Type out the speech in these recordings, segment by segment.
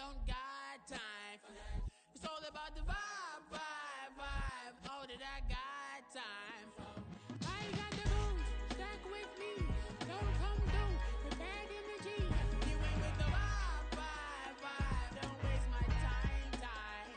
don't got time for that. It's all about the vibe, vibe, vibe. Oh, that I got time for. I ain't got the booze, stack with me. Don't come through with bad energy. You ain't with the vibe, vibe, vibe. Don't waste my time, time.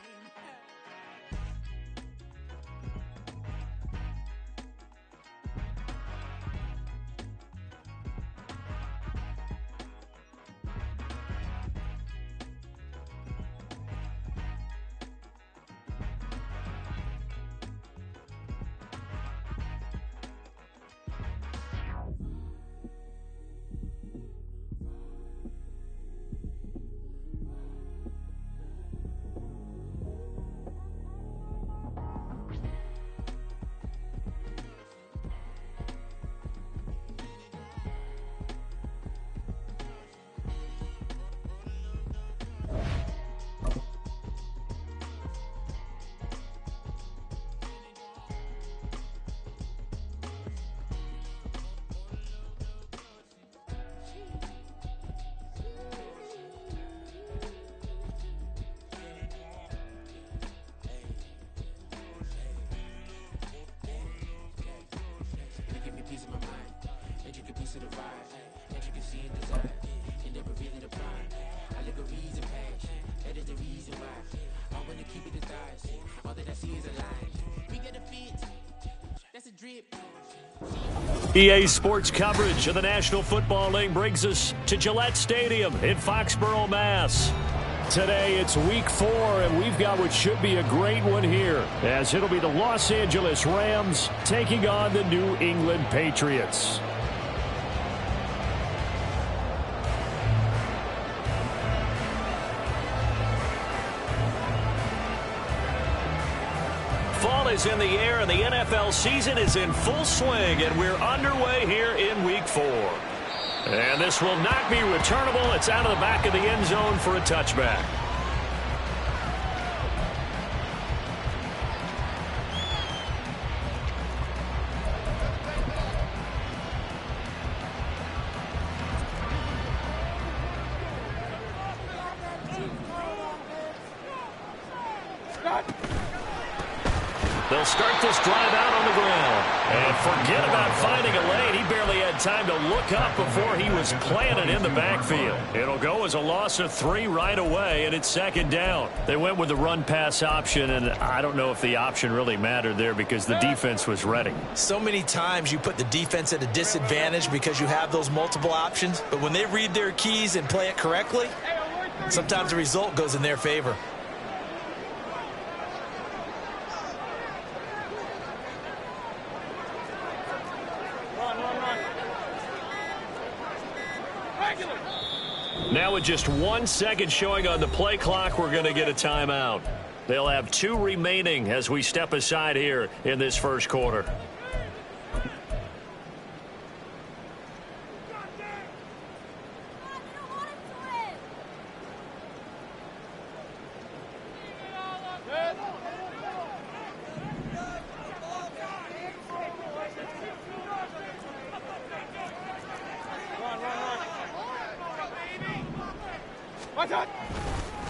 Piece of my mind, intricate piece of the vibe, intricacy and desire, end up revealing the prime. I look a reason passion, that is the reason why. I wanna keep it the thighs, all that I see is a line. We get a fit, that's a drip. EA Sports coverage of the National Football League brings us to Gillette Stadium in Foxborough, Mass. Today it's week 4, and we've got what should be a great one here, as it'll be the Los Angeles Rams taking on the New England Patriots. Fall is in the air, and the NFL season is in full swing, and we're underway here in week 4. And this will not be returnable. It's out of the back of the end zone for a touchback. They'll start this drive out on the ground. And forget about finding a lane. He barely had time to look up before he was planted in the backfield. It'll go as a loss of 3 right away, and it's second down. They went with the run-pass option, and I don't know if the option really mattered there because the defense was ready. So many times you put the defense at a disadvantage because you have those multiple options, but when they read their keys and play it correctly, sometimes the result goes in their favor. Now with just 1 second showing on the play clock, we're going to get a timeout. They'll have 2 remaining as we step aside here in this first quarter.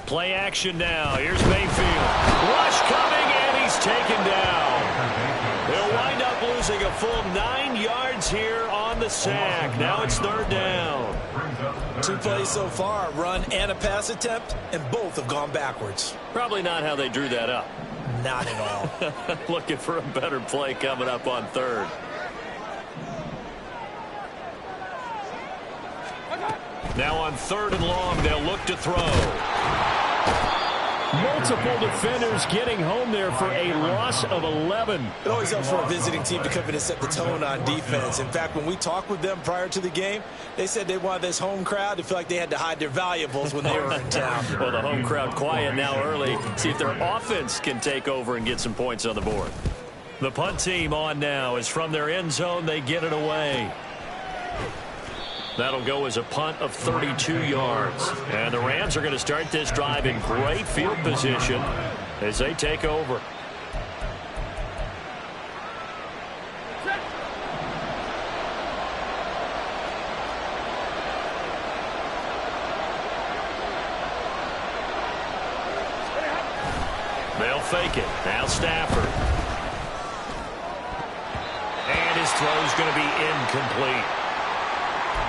Play action now. Here's Mayfield. Rush coming, and he's taken down. They'll wind up losing a full 9 yards here on the sack. Now it's third down. 2 plays so far, a run and a pass attempt, and both have gone backwards. Probably not how they drew that up. Not at all. Looking for a better play coming up on third. Now on 3rd and long, they'll look to throw. Multiple defenders getting home there for a loss of 11. It always helps for a visiting team to come in and set the tone on defense. In fact, when we talked with them prior to the game, they said they wanted this home crowd to feel like they had to hide their valuables when they were in town. Well, the home crowd quiet now early. See if their offense can take over and get some points on the board. The punt team on now is from their end zone. They get it away. That'll go as a punt of 32 yards. And the Rams are going to start this drive in great field position as they take over. fake it. Now Stafford. And his throw's going to be incomplete.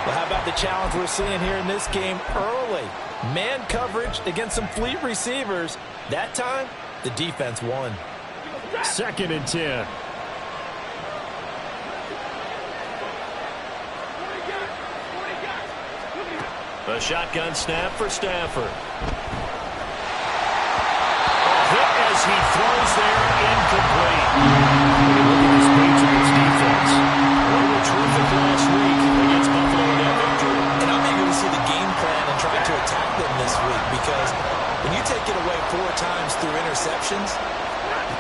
Well, how about the challenge we're seeing here in this game early? Man coverage against some fleet receivers. That time, the defense won. 2nd and 10. A shotgun snap for Stafford. A hit as he throws there, incomplete. When you look at this Patriots defense, they were terrific last week against Buffalo in that victory. And I'm eager to see the game plan and try to attack them this week, because when you take it away 4 times through interceptions,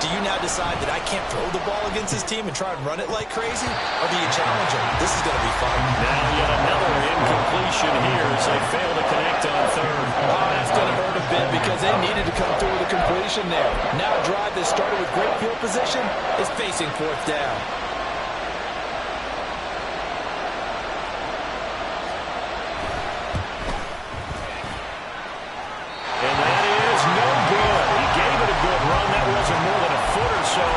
do you now decide that I can't throw the ball against this team and try and run it like crazy? Or do you challenge them? This is going to be fun. Now yet another incompletion here as they fail to connect on 3rd. Oh, that's going to hurt a bit because they needed to come through with a completion there. Now a drive that started with great field position is facing 4th down. And that is no good. He gave it a good run. That wasn't more than a foot or so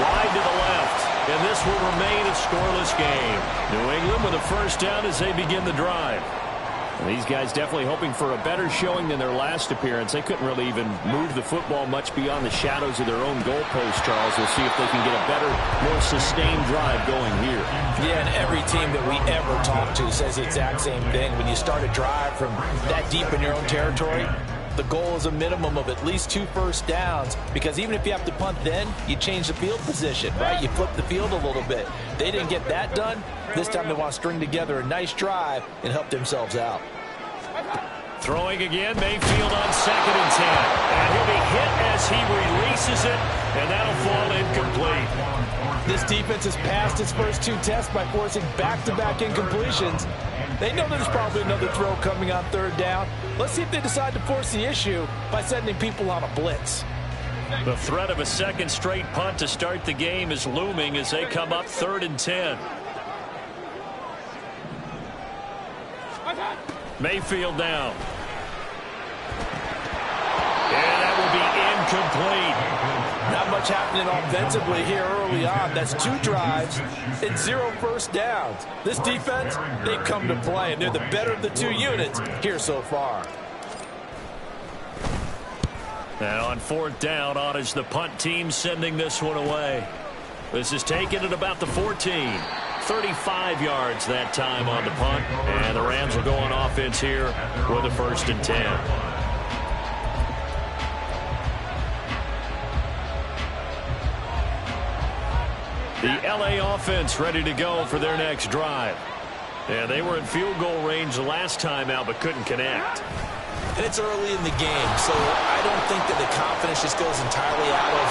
wide to the left. And this will remain a scoreless game. New England with a 1st down as they begin the drive. And these guys definitely hoping for a better showing than their last appearance. They couldn't really even move the football much beyond the shadows of their own goalpost, Charles. We'll see if they can get a better, more sustained drive going here. Yeah, and every team that we ever talk to says the exact same thing. When you start a drive from that deep in your own territory, the goal is a minimum of at least 2 first downs, because even if you have to punt then, you change the field position, right? You flip the field a little bit. They didn't get that done. This time they want to string together a nice drive and help themselves out. Throwing again, Mayfield on 2nd and 10. And he'll be hit as he releases it, and that'll fall incomplete. This defense has passed its first 2 tests by forcing back-to-back incompletions. They know there's probably another throw coming on 3rd down. Let's see if they decide to force the issue by sending people on a blitz. The threat of a 2nd straight punt to start the game is looming as they come up 3rd and 10. Mayfield down. And that will be incomplete. Not much happening offensively here early on. That's 2 drives and 0 first downs. This defense, they've come to play, and they're the better of the 2 units here so far. And on 4th down, on is the punt team sending this one away. This is taken at about the 14. 35 yards that time on the punt. And the Rams will go on offense here with a 1st and 10. The LA offense ready to go for their next drive. And they were in field goal range the last time out but couldn't connect. And it's early in the game, so I don't think that the confidence just goes entirely out of,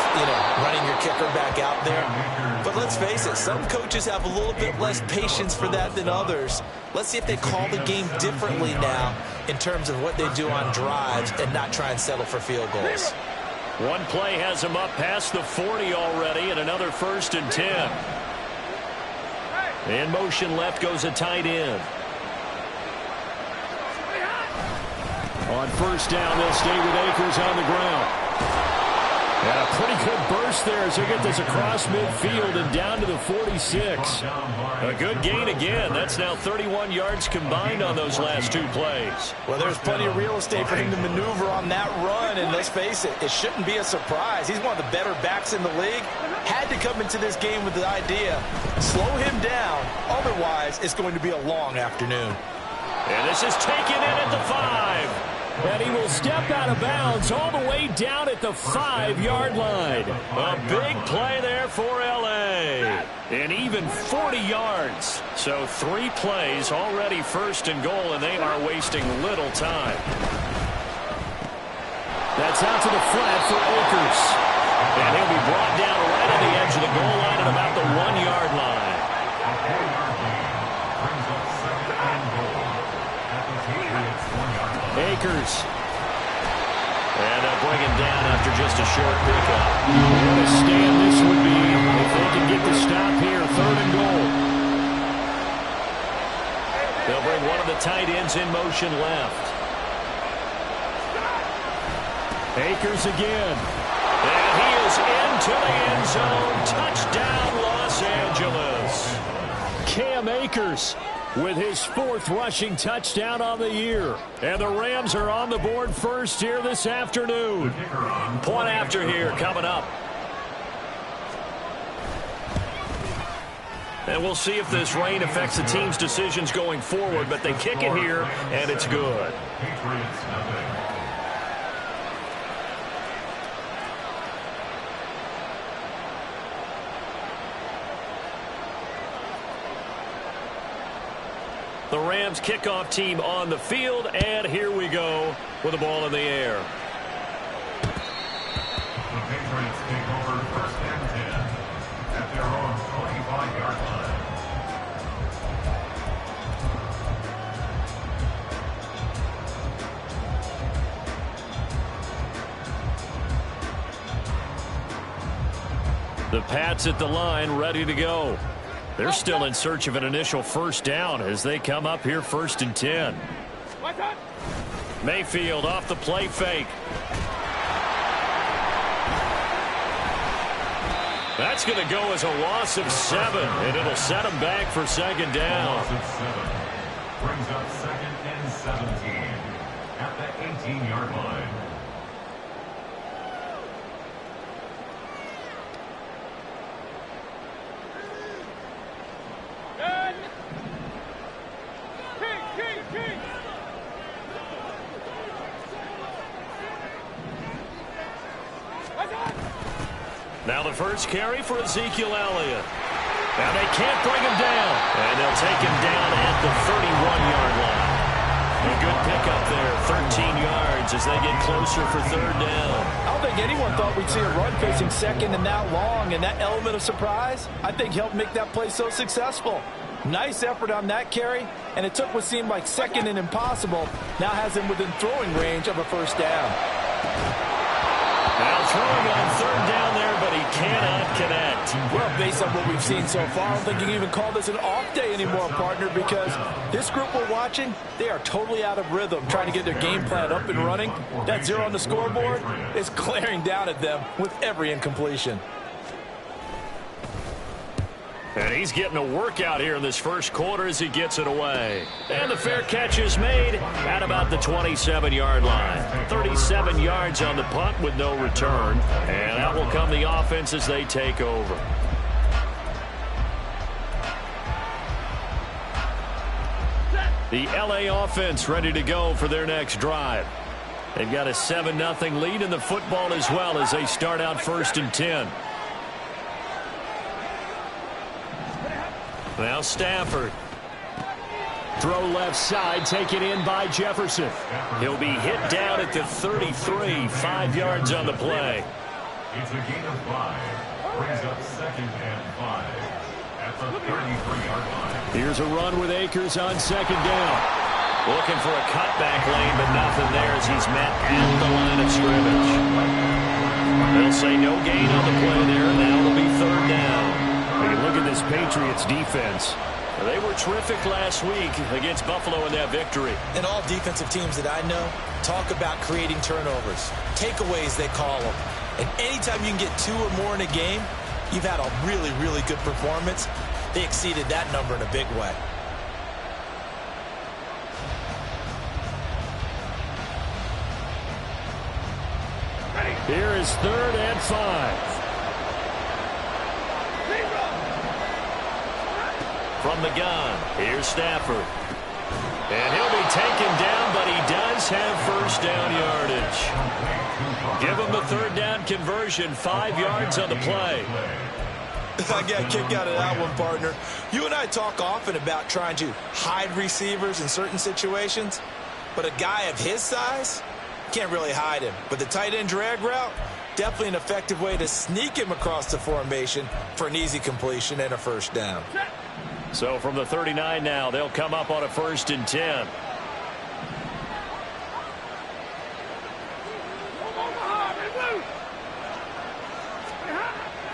running your kicker back out there. But let's face it, some coaches have a little bit less patience for that than others. Let's see if they call the game differently now in terms of what they do on drives and not try and settle for field goals. One play has him up past the 40 already, and another 1st and 10. In motion left goes a tight end. On 1st down, they'll stay with Akers on the ground. And a pretty good burst there as they get this across midfield and down to the 46. A good gain again. That's now 31 yards combined on those last 2 plays. Well, there's plenty of real estate for him to maneuver on that run, and let's face it, it shouldn't be a surprise. He's one of the better backs in the league. Had to come into this game with the idea, slow him down, otherwise it's going to be a long afternoon. And this is taken in at the 5. And he will step out of bounds all the way down at the 5-yard line. A big play there for L.A. And even 40 yards. So 3 plays already 1st and goal, and they are wasting little time. That's out to the flat for Akers. And he'll be brought down right at the edge of the goal line at about the 1-yard line. Akers. And they'll bring him down after just a short pickup. What a stand this would be if they can get the stop here. 3rd and goal. They'll bring one of the tight ends in motion left. Akers again. And he is into the end zone. Touchdown, Los Angeles. Cam Akers with his 4th rushing touchdown on the year. And the Rams are on the board first here this afternoon. Point after here coming up. And we'll see if this rain affects the team's decisions going forward, but they kick it here, and it's good. The Rams kickoff team on the field, and here we go with the ball in the air. The Patriots take over 1st and 10 at their own 25-yard line. The Pats at the line, ready to go. They're still in search of an initial first down as they come up here 1st and 10. Mayfield off the play fake. That's going to go as a loss of 7, and it'll set them back for 2nd down. Loss of 7 brings up 2nd and 17 at the 18-yard line. Now the first carry for Ezekiel Elliott. Now they can't bring him down. And they'll take him down at the 31-yard line. A good pickup there, 13 yards as they get closer for 3rd down. I don't think anyone thought we'd see a run facing 2nd and that long, and that element of surprise, I think, helped make that play so successful. Nice effort on that carry, and it took what seemed like 2nd and impossible, now has him within throwing range of a first down. Now throwing on 3rd down there, but he cannot connect. Well, based on what we've seen so far, I don't think you can even call this an off day anymore, partner, because this group we're watching, they are totally out of rhythm, trying to get their game plan up and running. That 0 on the scoreboard is glaring down at them with every incompletion. And he's getting a workout here in this first quarter as he gets it away. And the fair catch is made at about the 27-yard line. 37 yards on the punt with no return. And that will come the offense as they take over. The LA offense ready to go for their next drive. They've got a 7-0 lead in the football as well as they start out 1st and 10. Now Stafford. Throw left side, taken in by Jefferson. He'll be hit down at the 33, 5 yards on the play. It's a gain of 5. Brings up 2nd and 5 at the 33-yard line. Here's a run with Akers on 2nd down. Looking for a cutback lane, but nothing there as he's met at the line of scrimmage. They'll say no gain on the play there, and now it'll be 3rd down. You look at this Patriots defense. They were terrific last week against Buffalo in that victory. And all defensive teams that I know talk about creating turnovers. Takeaways, they call them. And anytime you can get 2 or more in a game, you've had a really, really good performance. They exceeded that number in a big way. Here is 3rd and 5. From the gun, here's Stafford. And he'll be taken down, but he does have first down yardage. Give him the 3rd down conversion, 5 yards on the play. I got a kick out of that one, partner. You and I talk often about trying to hide receivers in certain situations, but a guy of his size can't really hide him. But the tight end drag route, definitely an effective way to sneak him across the formation for an easy completion and a first down. So from the 39 now, they'll come up on a 1st and 10.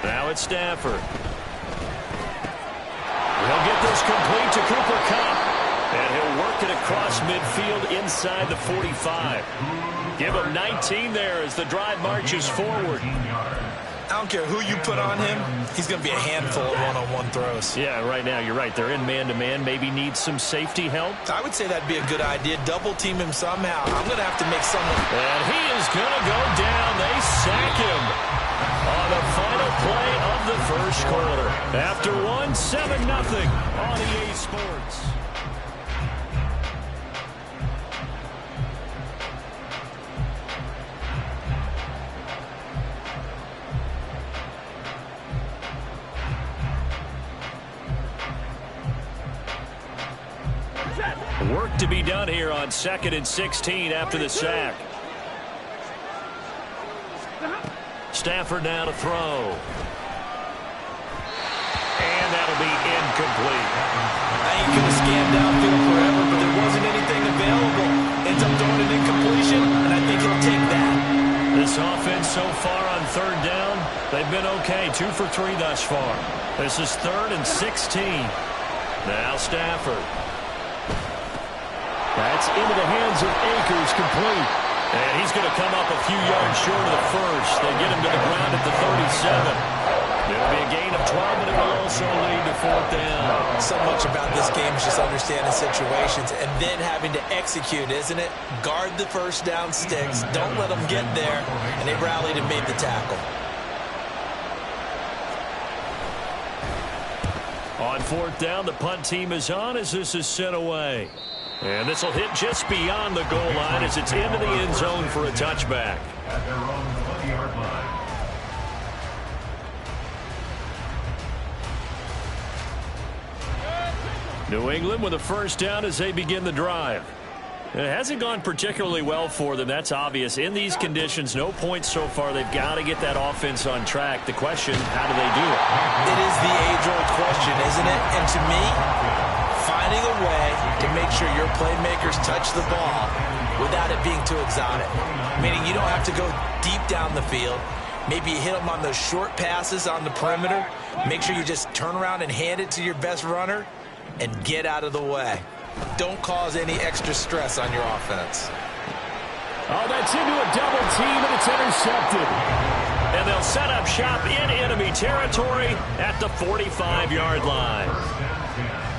Now it's Stafford. He'll get this complete to Cooper Kupp. And he'll work it across midfield inside the 45. Give him 19 there as the drive marches forward. I don't care who you put on him, he's going to be a handful of one-on-one throws. Yeah, right now, you're right. They're in man-to-man. Maybe need some safety help. I would say that'd be a good idea. Double team him somehow. I'm going to have to make someone. And he is going to go down. They sack him on the final play of the first quarter. After 7-0 on EA Sports. Work to be done here on 2nd and 16 after the sack. Stafford now to throw. And that'll be incomplete. I ain't going to scan downfield forever, but there wasn't anything available. Ends up throwing an incompletion, and I think he'll take that. This offense so far on 3rd down, they've been okay. 2 for 3 thus far. This is 3rd and 16. Now Stafford. That's into the hands of Akers, complete. And he's going to come up a few yards short of the first. They get him to the ground at the 37. It'll be a gain of 12, but it will also lead to 4th down. So much about this game is just understanding situations and then having to execute, isn't it? Guard the first down sticks. Don't let them get there. And they rallied and made the tackle. On 4th down, the punt team is on as this is sent away. And this will hit just beyond the goal line as it's into the end zone for a touchback. At their own 20-yard line. New England with a first down as they begin the drive. It hasn't gone particularly well for them. That's obvious. In these conditions, no points so far. They've got to get that offense on track. The question, how do they do it? It is the age-old question, isn't it? And to me, finding a way to make sure your playmakers touch the ball without it being too exotic. Meaning you don't have to go deep down the field. Maybe you hit them on those short passes on the perimeter. Make sure you just turn around and hand it to your best runner and get out of the way. Don't cause any extra stress on your offense. Oh, that's into a double team, and it's intercepted. And they'll set up shop in enemy territory at the 45-yard line.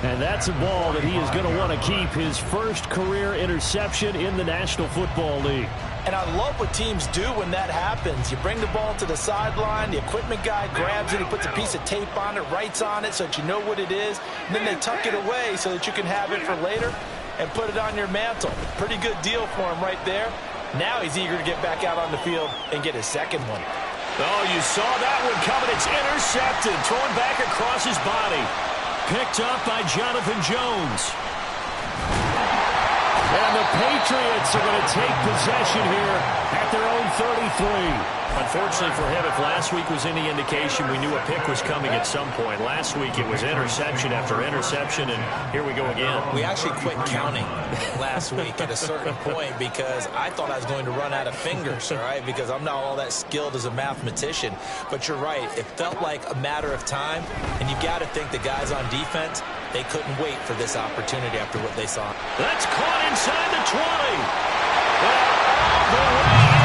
And that's a ball that he is going to want to keep, his first career interception in the National Football League. And I love what teams do when that happens. You bring the ball to the sideline, the equipment guy grabs it, he puts a piece of tape on it, writes on it so that you know what it is, and then they tuck it away so that you can have it for later and put it on your mantle. Pretty good deal for him right there. Now he's eager to get back out on the field and get his second one. Oh, you saw that one coming. It's intercepted, thrown back across his body. Picked up by Jonathan Jones. And the Patriots are going to take possession here at their own 33. Unfortunately for him, if last week was any indication, we knew a pick was coming at some point. Last week it was interception after interception, and here we go again. We actually quit counting last week at a certain point because I thought I was going to run out of fingers, all right, because I'm not all that skilled as a mathematician. But you're right. It felt like a matter of time, and you've got to think the guys on defense, they couldn't wait for this opportunity after what they saw. That's caught inside the 20. And all the way in.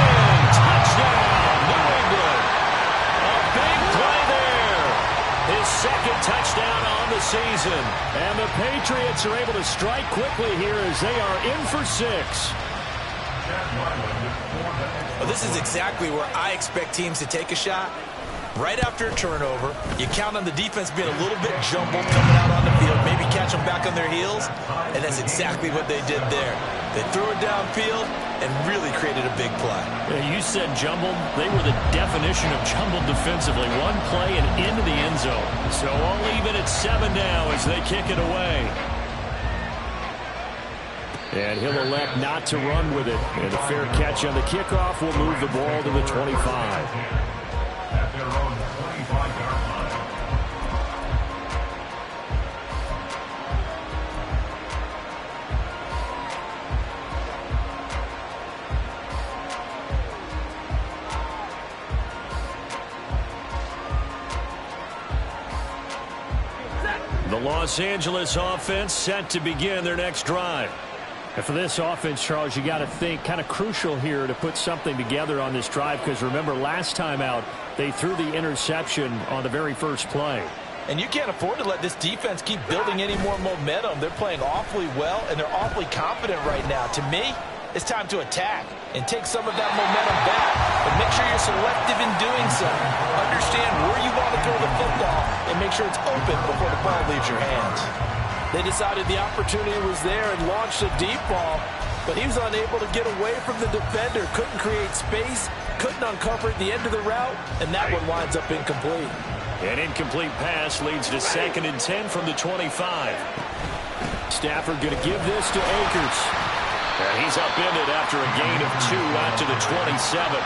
Touchdown, New England. A big play there. His second touchdown on the season. And the Patriots are able to strike quickly here as they are in for 6. Well, this is exactly where I expect teams to take a shot. Right after a turnover, you count on the defense being a little bit jumbled coming out on the field, maybe catch them back on their heels, and that's exactly what they did there. They threw it downfield and really created a big play. Yeah, you said jumbled. They were the definition of jumbled defensively. One play and into the end zone. So I'll leave it at 7 now as they kick it away. And he'll elect not to run with it. And a fair catch on the kickoff will move the ball to the 25. At their own 25-yard line. The Los Angeles offense set to begin their next drive. And for this offense, Charles, you got to think kind of crucial here to put something together on this drive, because remember last time out they threw the interception on the very first play. And you can't afford to let this defense keep building any more momentum. They're playing awfully well, and they're awfully confident right now. To me, it's time to attack and take some of that momentum back. But make sure you're selective in doing so. Understand where you want to throw the football and make sure it's open before the ball leaves your hands. They decided the opportunity was there and launched a deep ball, but he was unable to get away from the defender. Couldn't create space, couldn't uncover at the end of the route, and that one winds up incomplete. An incomplete pass leads to 2nd and 10 from the 25. Stafford going to give this to Akers. And he's upended after a gain of 2 out to the 27.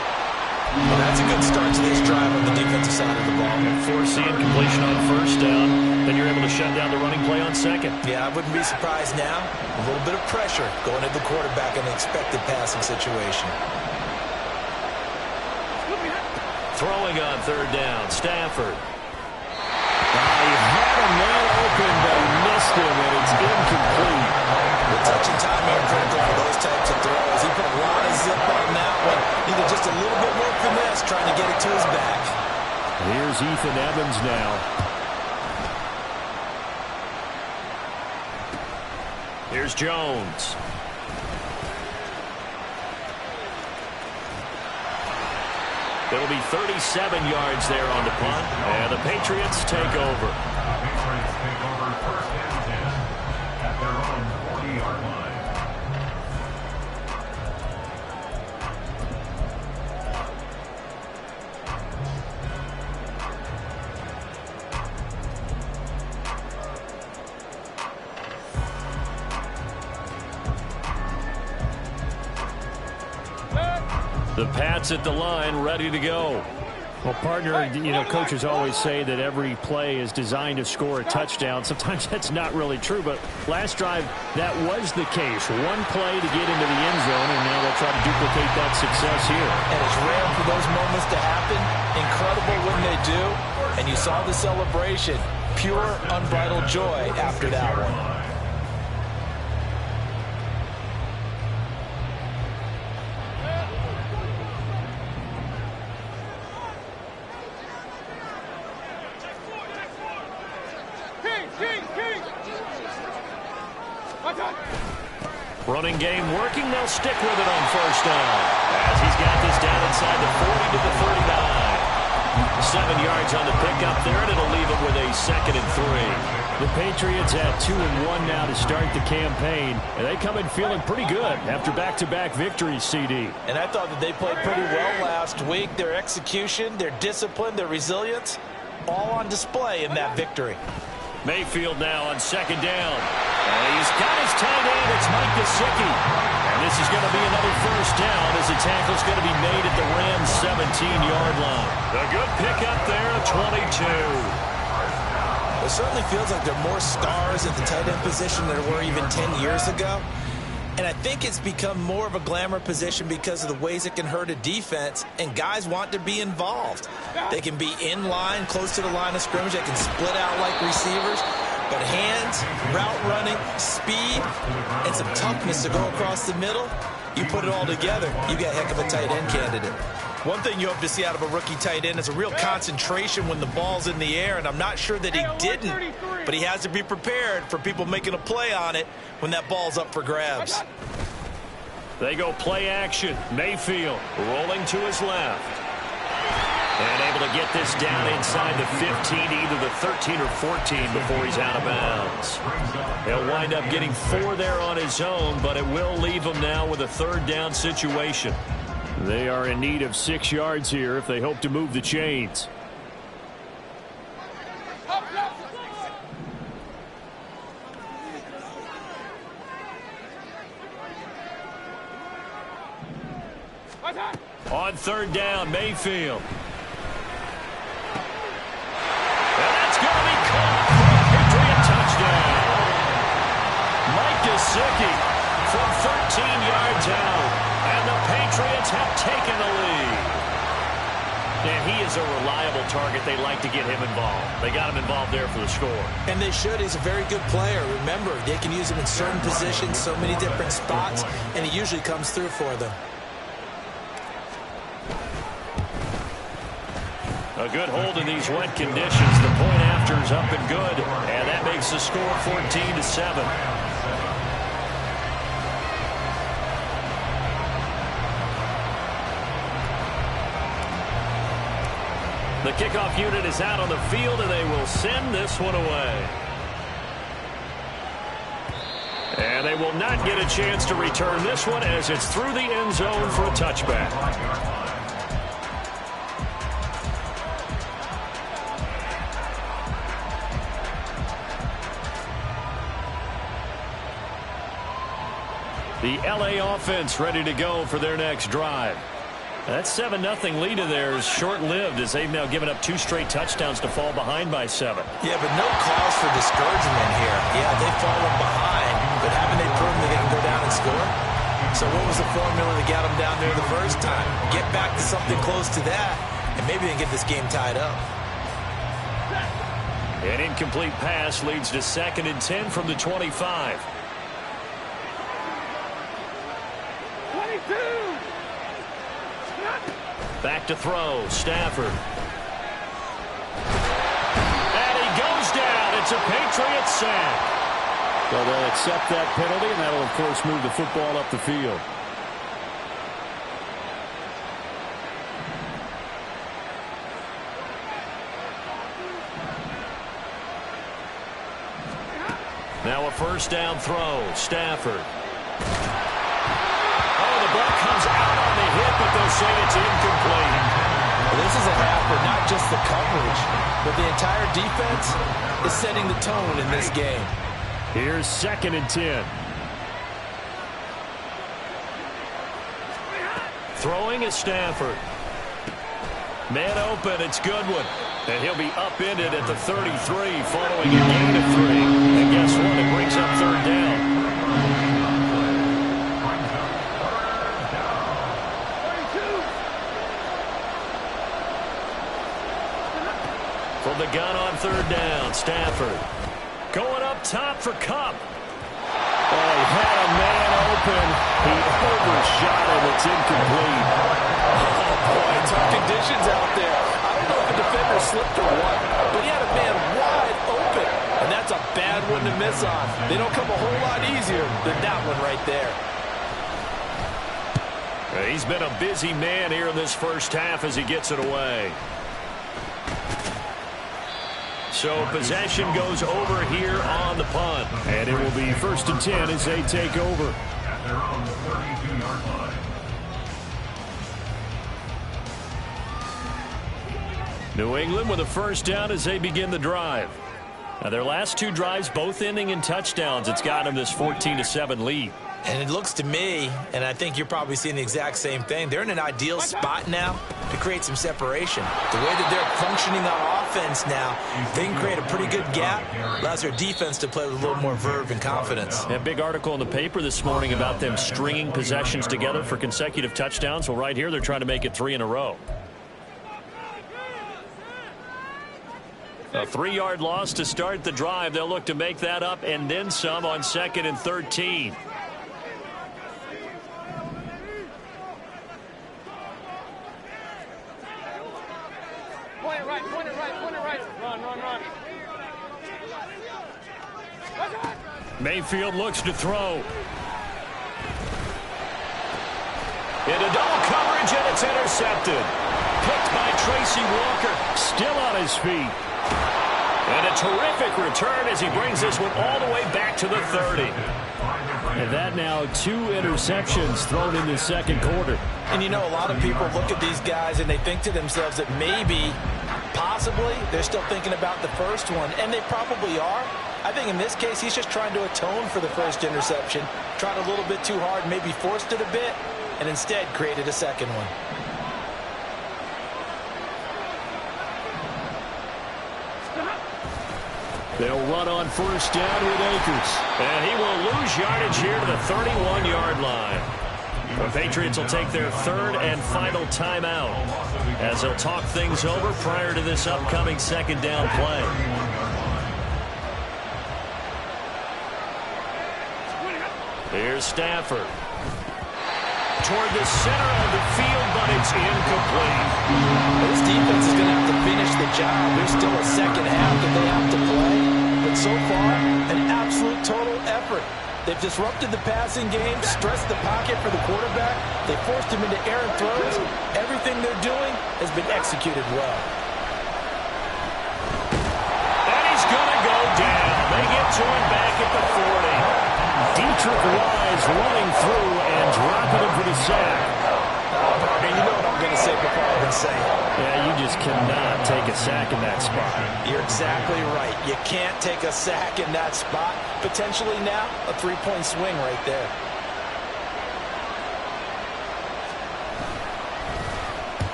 Well, that's a good start to this drive on the defensive side of the ball. Force the incompletion on 1st down. Then you're able to shut down the running play on 2nd. Yeah, I wouldn't be surprised now. A little bit of pressure going at the quarterback in an expected passing situation. Throwing on 3rd down, Stafford. He had a man open, but he missed him, and it's incomplete. The touch and timing are critical for those types of throws. He put a lot of zip on that one. Needed just a little bit more finesse trying to get it to his back. Here's Ethan Evans now. Here's Jones. It'll be 37 yards there on the punt, and the Patriots take over. The Patriots take over 1st and 10 at their own 40-yard line. The Pats at the line, ready to go. Well, partner, you know, coaches always say that every play is designed to score a touchdown. Sometimes that's not really true, but last drive, that was the case. One play to get into the end zone, and now they'll try to duplicate that success here. And it's rare for those moments to happen. Incredible when they do. And you saw the celebration. Pure, unbridled joy after that one. Running game working. They'll stick with it on 1st down. As he's got this down inside the 40 to the 39. 7 yards on the pickup there, and it'll leave him with a 2nd and 3. The Patriots at 2-1 now to start the campaign, and they come in feeling pretty good after back-to-back victories, CD. And I thought that they played pretty well last week. Their execution, their discipline, their resilience, all on display in that victory. Mayfield now on 2nd down. And he's got his tight end. It's Mike Gesicki. And this is going to be another 1st down as the tackle's going to be made at the Rams' 17-yard line. A good pickup there at 22. It certainly feels like there are more stars at the tight end position than there were even 10 years ago. And I think it's become more of a glamour position because of the ways it can hurt a defense, and guys want to be involved. They can be in line, close to the line of scrimmage. They can split out like receivers. But hands, route running, speed, and some toughness to go across the middle, you put it all together, you got a heck of a tight end candidate. One thing you hope to see out of a rookie tight end is a real concentration when the ball's in the air, and I'm not sure that he didn't, but he has to be prepared for people making a play on it when that ball's up for grabs. They go play action. Mayfield rolling to his left. And able to get this down inside the 15, either the 13 or 14 before he's out of bounds. He'll wind up getting 4 there on his own, but it will leave him now with a 3rd down situation. They are in need of 6 yards here if they hope to move the chains. On 3rd down, Mayfield. And that's going to be caught for a Patriot touchdown. Mike Gesicki from 13 yards out. And the Patriots have taken the lead. And he is a reliable target. They like to get him involved. They got him involved there for the score. And they should. He's a very good player. Remember, they can use him in certain positions, so many different spots, and he usually comes through for them. A good hold in these wet conditions. The point after is up and good, and that makes the score 14-7. The kickoff unit is out on the field, and they will send this one away. And they will not get a chance to return this one as it's through the end zone for a touchback. The LA offense ready to go for their next drive. That 7-0 lead of theirs short-lived as they've now given up 2 straight touchdowns to fall behind by 7. Yeah, but no cause for discouragement here. Yeah, they've fallen behind, but haven't they proven that they can go down and score? So what was the formula that got them down there the first time? Get back to something close to that, and maybe they can get this game tied up. An incomplete pass leads to 2nd and 10 from the 25. 22! Back to throw, Stafford. And he goes down. It's a Patriot sack. Well, they'll accept that penalty, and that'll, of course, move the football up the field. Now a first down throw, Stafford. The ball comes out on the hit, but they'll say it's incomplete. Well, this is a half for not just the coverage, but the entire defense is setting the tone in this game. Here's 2nd and 10. Throwing is Stafford. Man open, it's Goodwin. And he'll be upended at the 33 following a gain of 3. And guess what? It brings up 3rd down. From the gun on 3rd down, Stafford. Going up top for Kupp. Oh, he had a man open. He overshot it. It's incomplete. Oh, boy, tough conditions out there. I don't know if the defender slipped or what, but he had a man wide open. And that's a bad one to miss on. They don't come a whole lot easier than that one right there. He's been a busy man here in this first half as he gets it away. So possession goes over here on the punt. And it will be 1st and 10 as they take over. At their own 32-yard line. New England with a first down as they begin the drive. Now their last 2 drives both ending in touchdowns. It's got them this 14-7 lead. And it looks to me, and I think you're probably seeing the exact same thing, they're in an ideal spot now to create some separation. The way that they're functioning on offense now, they can create a pretty good gap, allows their defense to play with a little more verve and confidence. A big article in the paper this morning about them stringing possessions together for consecutive touchdowns. Well, right here they're trying to make it 3 in a row. A 3-yard loss to start the drive. They'll look to make that up and then some on 2nd and 13. Point it right, point it right, point it right. Run, run, run. Mayfield looks to throw. Into double coverage, and it's intercepted. Picked by Tracy Walker. Still on his feet. And a terrific return as he brings this one all the way back to the 30. And that now 2 interceptions thrown in the 2nd quarter. And you know, a lot of people look at these guys and they think to themselves that maybe, possibly, they're still thinking about the first one. And they probably are. I think in this case, he's just trying to atone for the first interception. Tried a little bit too hard, maybe forced it a bit, and instead created a second one. They'll run on first down with Akers. And he will lose yardage here to the 31-yard line. The Patriots will take their third and final timeout as they'll talk things over prior to this upcoming second down play. Here's Stafford. Toward the center of the field, but it's incomplete. This defense is going to have to finish the job. There's still a second half that they have to play. But so far, an absolute total effort. They've disrupted the passing game, stressed the pocket for the quarterback. They forced him into errant throws. Everything they're doing has been executed well. And he's going to go down. They get to him back at the 40. Dietrich Wise running through and dropping him for the sack. And you know what I'm going to say before I even say it. Yeah, you just cannot take a sack in that spot. You're exactly right. You can't take a sack in that spot. Potentially now a three-point swing right there.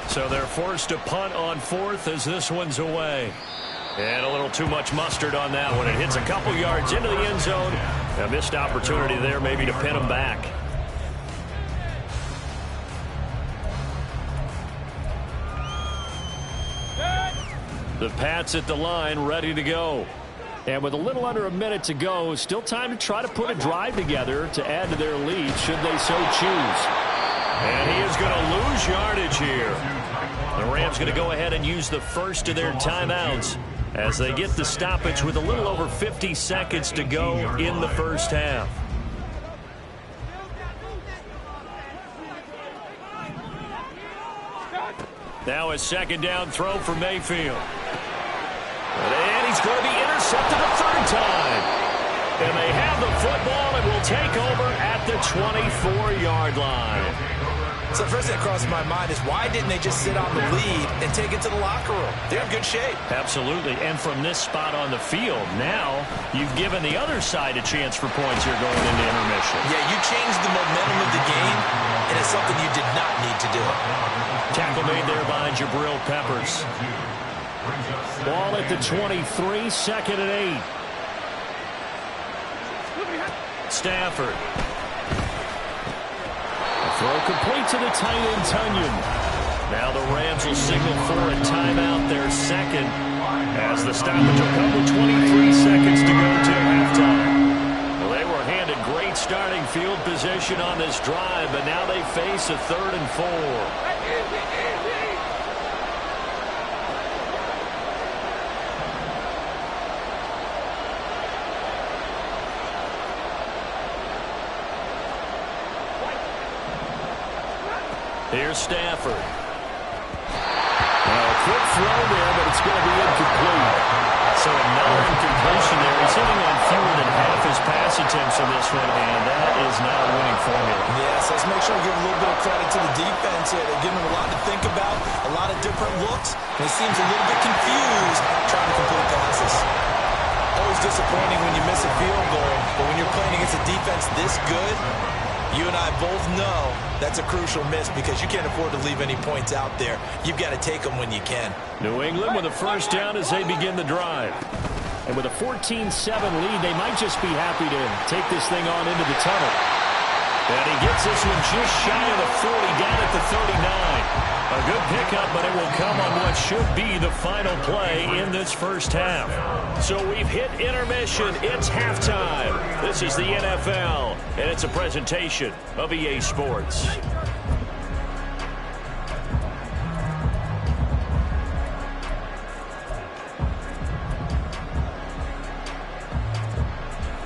So they're forced to punt on fourth as this one's away. And a little too much mustard on that one. It hits a couple yards into the end zone. A missed opportunity there maybe to pin them back. The Pats at the line, ready to go. And with a little under a minute to go, still time to try to put a drive together to add to their lead should they so choose. And he is going to lose yardage here. The Rams going to go ahead and use the first of their timeouts as they get the stoppage with a little over 50 seconds to go in the first half. Now a second down throw for Mayfield. And he's going to be intercepted a third time. And they have the football and will take over at the 24-yard line. So the first thing that crossed my mind is why didn't they just sit on the lead and take it to the locker room? They're in good shape. Absolutely. And from this spot on the field, now you've given the other side a chance for points here going into intermission. Yeah, you changed the momentum of the game, and it's something you did not need to do. Tackle made there by Jabril Peppers. Ball at the 23, second and 8. Stafford. Throw complete to the tight end, Tunyon. Now the Rams will signal for a timeout, their second, as the stoppage will come with 23 seconds to go to halftime. Well, they were handed great starting field position on this drive, but now they face a 3rd and 4. Here's Stafford. A quick throw there, but it's going to be incomplete. So another incompletion there. He's hitting on fewer than half his pass attempts in this one, and that is not a winning formula. Yes, let's make sure we give a little bit of credit to the defense here. They're giving him a lot to think about, a lot of different looks, and he seems a little bit confused trying to complete passes. Always disappointing when you miss a field goal, but when you're playing against a defense this good, you and I both know that's a crucial miss because you can't afford to leave any points out there. You've got to take them when you can. New England with a first down as they begin the drive. And with a 14-7 lead, they might just be happy to take this thing on into the tunnel. And he gets this one just shy of the 40, down at the 39. A good pickup, but it will come on what should be the final play in this first half. So we've hit intermission. It's halftime. This is the NFL, and it's a presentation of EA Sports.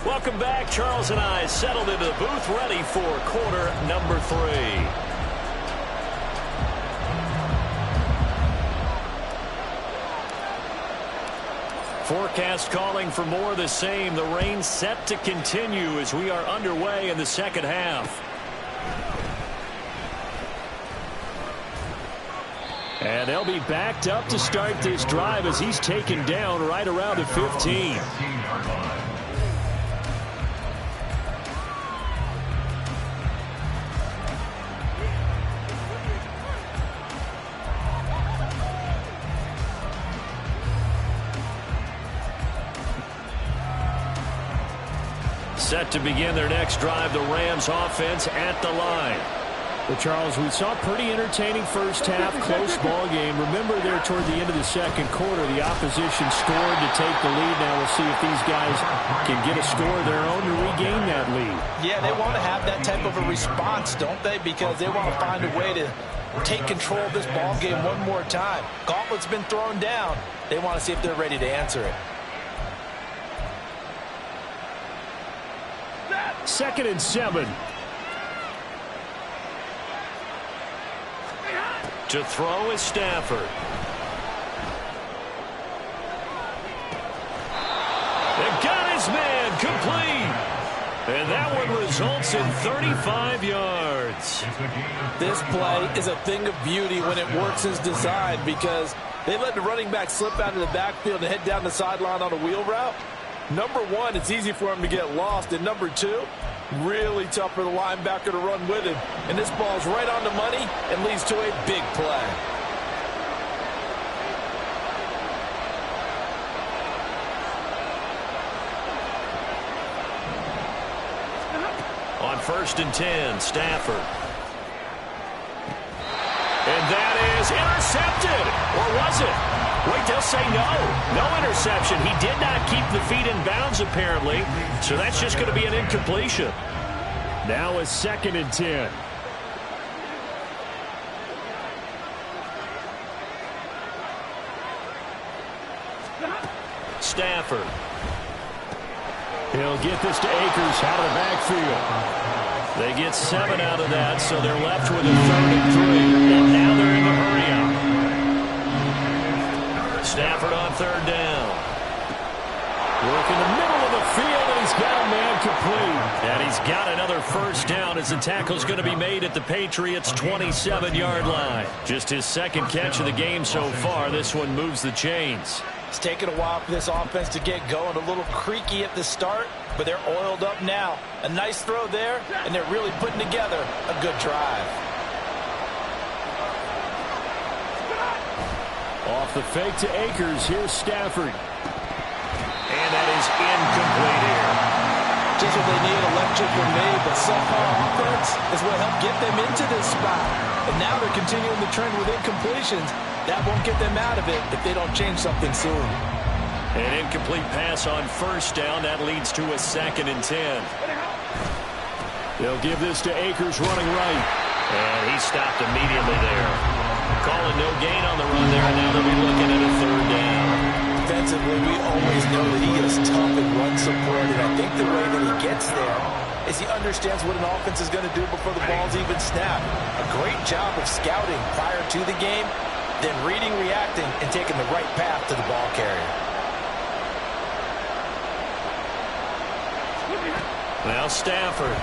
Welcome back. Charles and I settled into the booth, ready for quarter number 3. Forecast calling for more of the same. The rain set to continue as we are underway in the second half. And they'll be backed up to start this drive as he's taken down right around the 15. Set to begin their next drive, the Rams offense at the line. Well, Charles, we saw a pretty entertaining first half, close ball game. Remember there toward the end of the second quarter, the opposition scored to take the lead. Now we'll see if these guys can get a score of their own to regain that lead. Yeah, they want to have that type of a response, don't they? Because they want to find a way to take control of this ball game one more time. Gauntlet's been thrown down. They want to see if they're ready to answer it. 2nd and 7. To throw is Stafford. And got his man complete. And that one results in 35 yards. This play is a thing of beauty when it works as designed because they let the running back slip out of the backfield and head down the sideline on a wheel route. Number one, it's easy for him to get lost. And number two, really tough for the linebacker to run with him. And this ball's right on the money and leads to a big play. On 1st and 10, Stafford. And that is intercepted. Or was it? Wait, they'll say no. No interception. He did not keep the feet in bounds, apparently. So that's just going to be an incompletion. Now a 2nd and 10. Stafford. He'll get this to Akers out of the backfield. They get 7 out of that, so they're left with a 3rd and 3. And now they're in the hurry up. Stafford on 3rd down. Work in the middle of the field, and he's got a man complete. And he's got another 1st down as the tackle's going to be made at the Patriots' 27-yard line. Just his 2nd catch of the game so far. This one moves the chains. It's taken a while for this offense to get going. A little creaky at the start, but they're oiled up now. A nice throw there, and they're really putting together a good drive. Off the fake to Akers. Here's Stafford. And that is incomplete here. Just what they need, electric were made, but subpar offense is what helped get them into this spot. And now they're continuing the trend with incompletions. That won't get them out of it if they don't change something soon. An incomplete pass on 1st down. That leads to a 2nd and 10. They'll give this to Akers running right. And he stopped immediately there. Calling no gain on the run there, and now they'll be looking at a 3rd down. Defensively, we always know that he is tough and run support, and I think the way that he gets there is he understands what an offense is going to do before the ball's even snapped. A great job of scouting prior to the game, then reading, reacting, and taking the right path to the ball carrier. Now Stafford.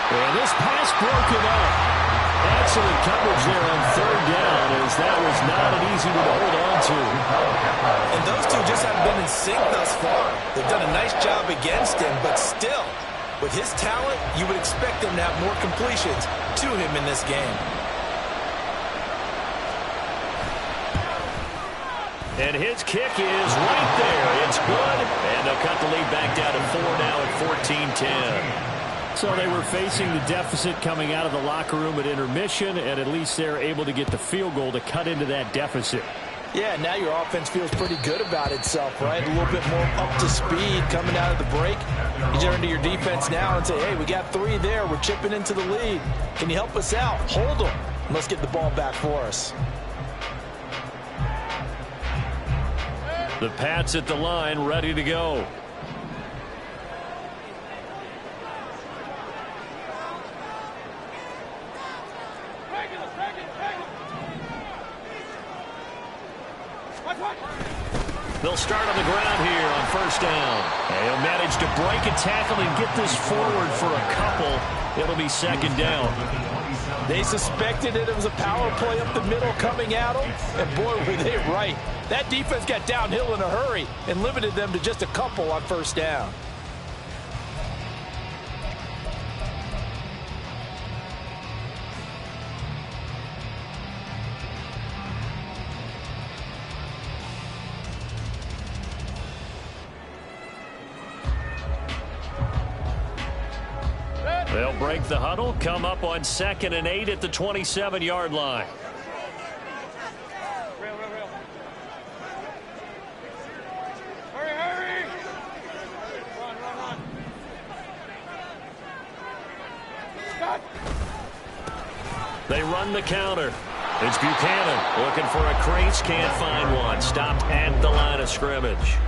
And this pass broken up. Excellent coverage there on 3rd down, as that was not an easy one to hold on to. And those two just haven't been in sync thus far. They've done a nice job against him, but still, with his talent, you would expect them to have more completions to him in this game. And his kick is right there. It's good. And they'll cut the lead back down to 4 now at 14-10. So they were facing the deficit coming out of the locker room at intermission, and at least they're able to get the field goal to cut into that deficit. Yeah, now your offense feels pretty good about itself, right? A little bit more up to speed coming out of the break. You turn to your defense now and say, hey, we got 3 there. We're chipping into the lead. Can you help us out? Hold them. Let's get the ball back for us. The Pats at the line, ready to go. They'll start on the ground here on 1st down. And he'll manage to break a tackle and get this forward for a couple. It'll be 2nd down. They suspected that it was a power play up the middle coming at them, and boy, were they right. That defense got downhill in a hurry and limited them to just a couple on 1st down. They'll break the huddle, come up on 2nd and 8 at the 27-yard line. They run the counter. It's Buchanan looking for a crease, can't find one. Stopped at the line of scrimmage.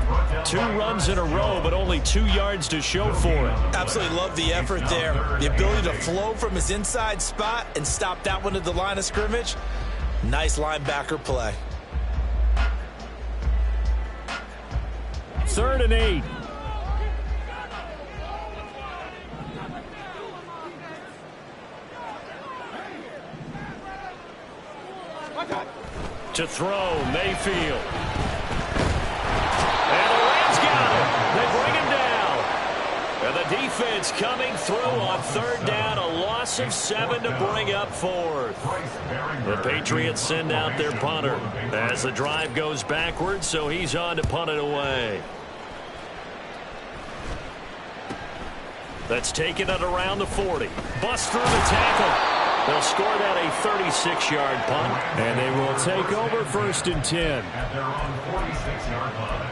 2 runs in a row, but only 2 yards to show for it. Absolutely love the effort there. The ability to flow from his inside spot and stop that one at the line of scrimmage. Nice linebacker play. 3rd and 8. To throw, Mayfield. And the Rams got him. They bring him down. And the defense coming through on 3rd down. A loss of 7 to bring up 4th. The Patriots send out their punter as the drive goes backwards, so he's on to punt it away. That's taken at around the 40. Bust through the tackle. They'll score that a 36-yard punt. And they will take over 1st and 10. At their own 46-yard line.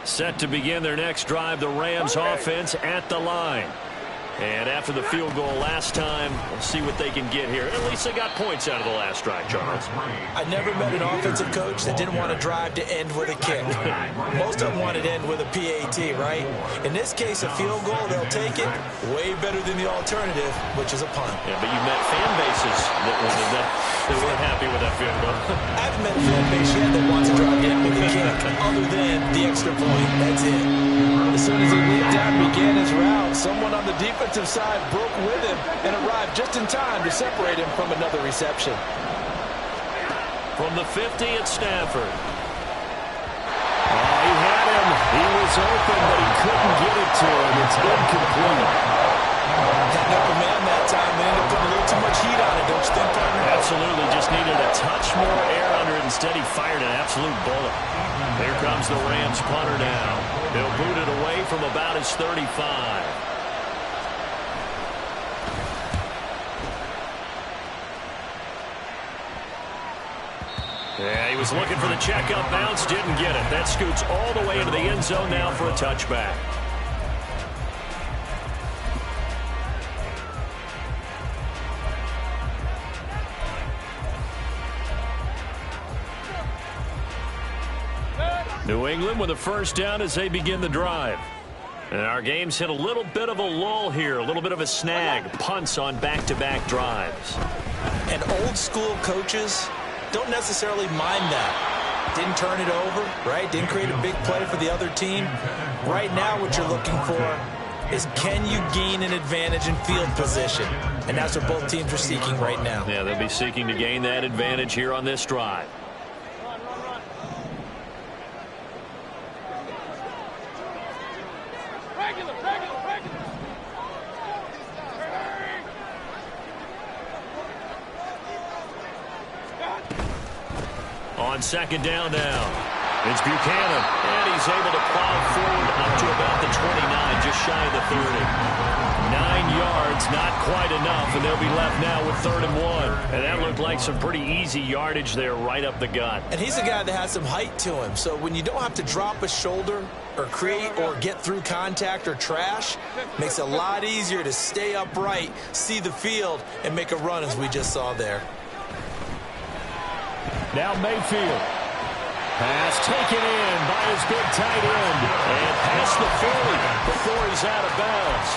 Set to begin their next drive, the Rams offense at the line. And after the field goal last time, we'll see what they can get here. At least they got points out of the last drive, Charles. I never met an offensive coach that didn't want to drive to end with a kick. Most of them wanted to end with a PAT, right? In this case, a field goal, they'll take it. Way better than the alternative, which is a punt. Yeah, but you met fan bases that weren't happy with that field goal. I haven't met a fan base yet that wants to drive to end with a kick, other than the extra point. That's it. As soon as he leaped out and began his route, someone on the defensive side broke with him and arrived just in time to separate him from another reception. From the 50 at Stafford. He had him. He was open, but he couldn't get it to him. It's incomplete. Had no command that time. They ended up putting a little too much heat on it, don't you think, partner? Absolutely. Just needed a touch more air under it. Instead, he fired an absolute bullet. Here comes the Rams punter now. He'll boot it away from about his 35. Yeah, he was looking for the checkup bounce, didn't get it. That scoots all the way into the end zone now for a touchback. New England with a 1st down as they begin the drive. And our game's hit a little bit of a lull here, a little bit of a snag. Punts on back-to-back drives. And old school coaches don't necessarily mind that. Didn't turn it over, right? Didn't create a big play for the other team. Right now what you're looking for is, can you gain an advantage in field position? And that's what both teams are seeking right now. Yeah, they'll be seeking to gain that advantage here on this drive. On 2nd down now, it's Buchanan, and he's able to plow forward up to about the 29, just shy of the 30. 9 yards, not quite enough, and they'll be left now with 3rd and 1. And that looked like some pretty easy yardage there right up the gut. And he's a guy that has some height to him, so when you don't have to drop a shoulder or create or get through contact or trash, makes it a lot easier to stay upright, see the field, and make a run as we just saw there. Now Mayfield. Pass taken in by his big tight end. And past the 40 before he's out of bounds.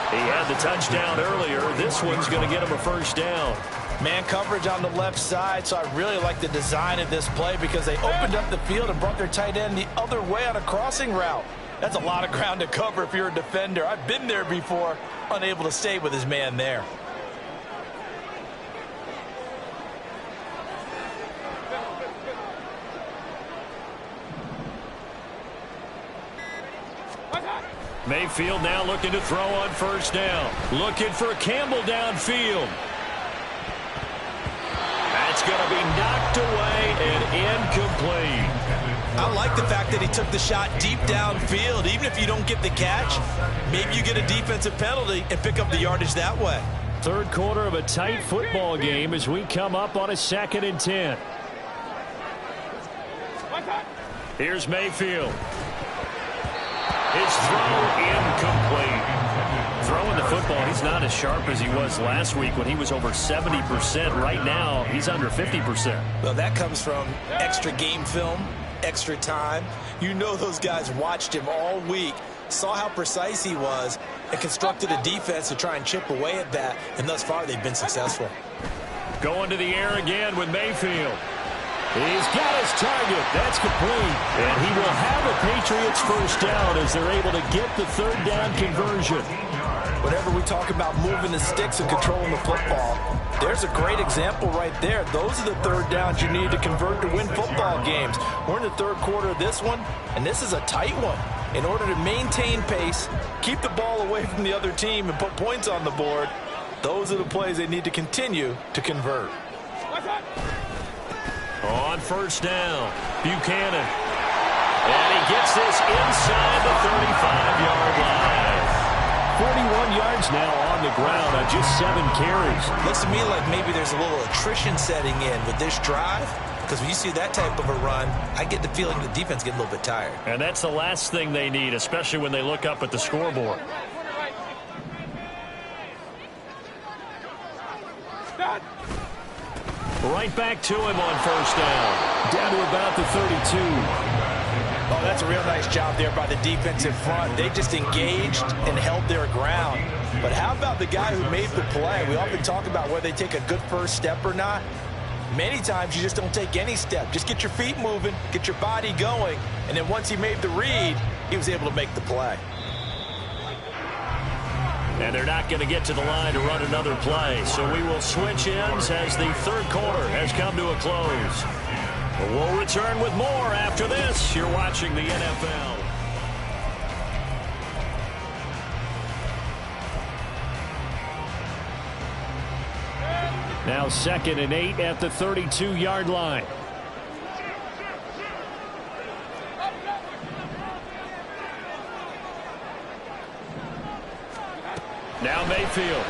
He had the touchdown earlier. This one's going to get him a 1st down. Man coverage on the left side, so I really like the design of this play because they opened up the field and brought their tight end the other way on a crossing route. That's a lot of ground to cover if you're a defender. I've been there before, unable to stay with his man there. Mayfield now looking to throw on 1st down. Looking for Campbell downfield. That's going to be knocked away and incomplete. I like the fact that he took the shot deep downfield. Even if you don't get the catch, maybe you get a defensive penalty and pick up the yardage that way. Third quarter of a tight football game as we come up on a 2nd and 10. Here's Mayfield. His throw incomplete. Throwing the football, he's not as sharp as he was last week when he was over 70%. Right now, he's under 50%. Well, that comes from extra game film, extra time. You know those guys watched him all week, saw how precise he was, and constructed a defense to try and chip away at that, and thus far they've been successful. Going to the air again with Mayfield. He's got his target. That's complete. And he will have a Patriots first down as they're able to get the 3rd down conversion. Whenever we talk about moving the sticks and controlling the football, there's a great example right there. Those are the 3rd downs you need to convert to win football games. We're in the 3rd quarter of this one, and this is a tight one. In order to maintain pace, keep the ball away from the other team, and put points on the board, those are the plays they need to continue to convert. On first down, Buchanan. And he gets this inside the 35-yard line. 41 yards now on the ground on just 7 carries. Looks to me like maybe there's a little attrition setting in with this drive, because when you see that type of a run, I get the feeling the defense getting a little bit tired. And that's the last thing they need, especially when they look up at the scoreboard. Right back to him on first down. Down to about the 32. Oh, that's a real nice job there by the defensive front. They just engaged and held their ground. But how about the guy who made the play? We often talk about whether they take a good first step or not. Many times you just don't take any step. Just get your feet moving, get your body going, and then once he made the read, he was able to make the play. And they're not going to get to the line to run another play. So we will switch ends as the 3rd quarter has come to a close. We'll return with more after this. You're watching the NFL. Now 2nd and 8 at the 32-yard line. Now Mayfield.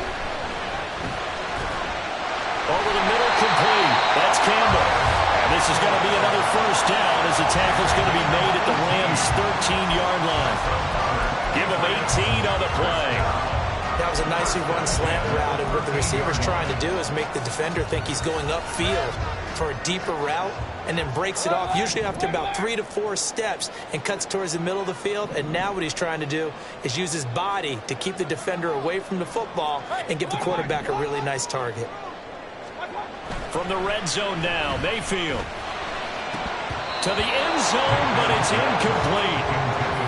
Over the middle, complete. That's Campbell. And this is going to be another first down as the tackle's going to be made at the Rams' 13-yard line. Give him 18 on the play. That was a nicely run slant route, and what the receiver's trying to do is make the defender think he's going upfield for a deeper route, and then breaks it off, usually after about 3 to 4 steps, and cuts towards the middle of the field. And now what he's trying to do is use his body to keep the defender away from the football and give the quarterback a really nice target. From the red zone now, Mayfield. To the end zone, but it's incomplete.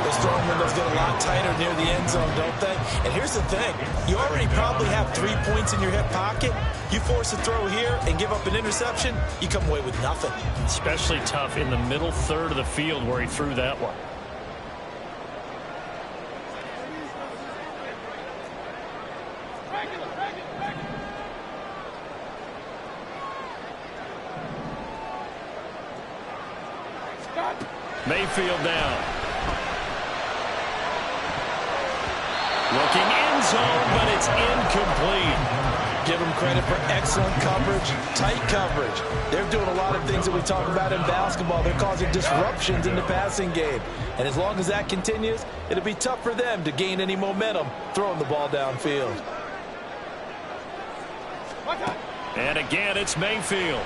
Those throwing windows get a lot tighter near the end zone, don't they? And here's the thing. You already probably have 3 points in your hip pocket. You force a throw here and give up an interception, you come away with nothing. Especially tough in the middle third of the field where he threw that one. Mayfield down. Looking end zone, but it's incomplete. Give them credit for excellent coverage, tight coverage. They're doing a lot of things that we talk about in basketball. They're causing disruptions in the passing game. And as long as that continues, it'll be tough for them to gain any momentum throwing the ball downfield. And again, it's Mayfield.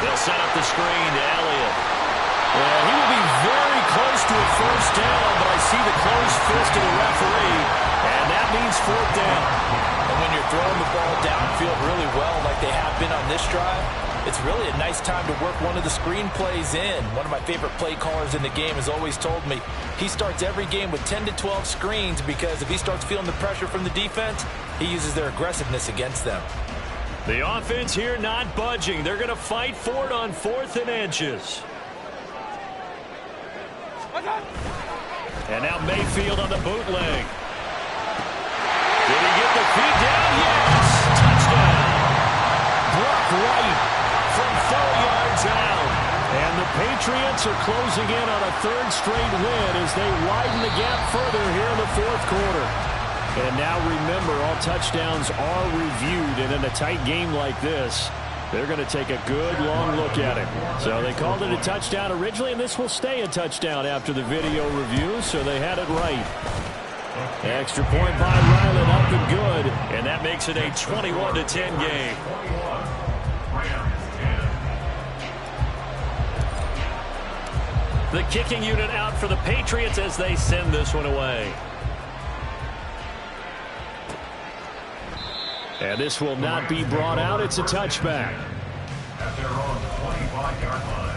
They'll set up the screen to Elliott. Well, he will be very close to a first down, but I see the closed fist of the referee, and that means 4th down. And when you're throwing the ball downfield really well like they have been on this drive, it's really a nice time to work one of the screen plays in. One of my favorite play callers in the game has always told me he starts every game with 10 to 12 screens because if he starts feeling the pressure from the defense, he uses their aggressiveness against them. The offense here not budging. They're going to fight for it on 4th and inches. And now Mayfield on the bootleg. Did he get the feet down? Yes! Touchdown! Brock Wright from 4 yards out. And the Patriots are closing in on a third straight win as they widen the gap further here in the fourth quarter. And now remember, all touchdowns are reviewed, and in a tight game like this, they're going to take a good long look at it. So they called it a touchdown originally, and this will stay a touchdown after the video review, so they had it right. Extra point by Ryland, up and good. And that makes it a 21-10 game. The kicking unit out for the Patriots as they send this one away. And this will not be brought out. It's a touchback. At their own 25-yard line.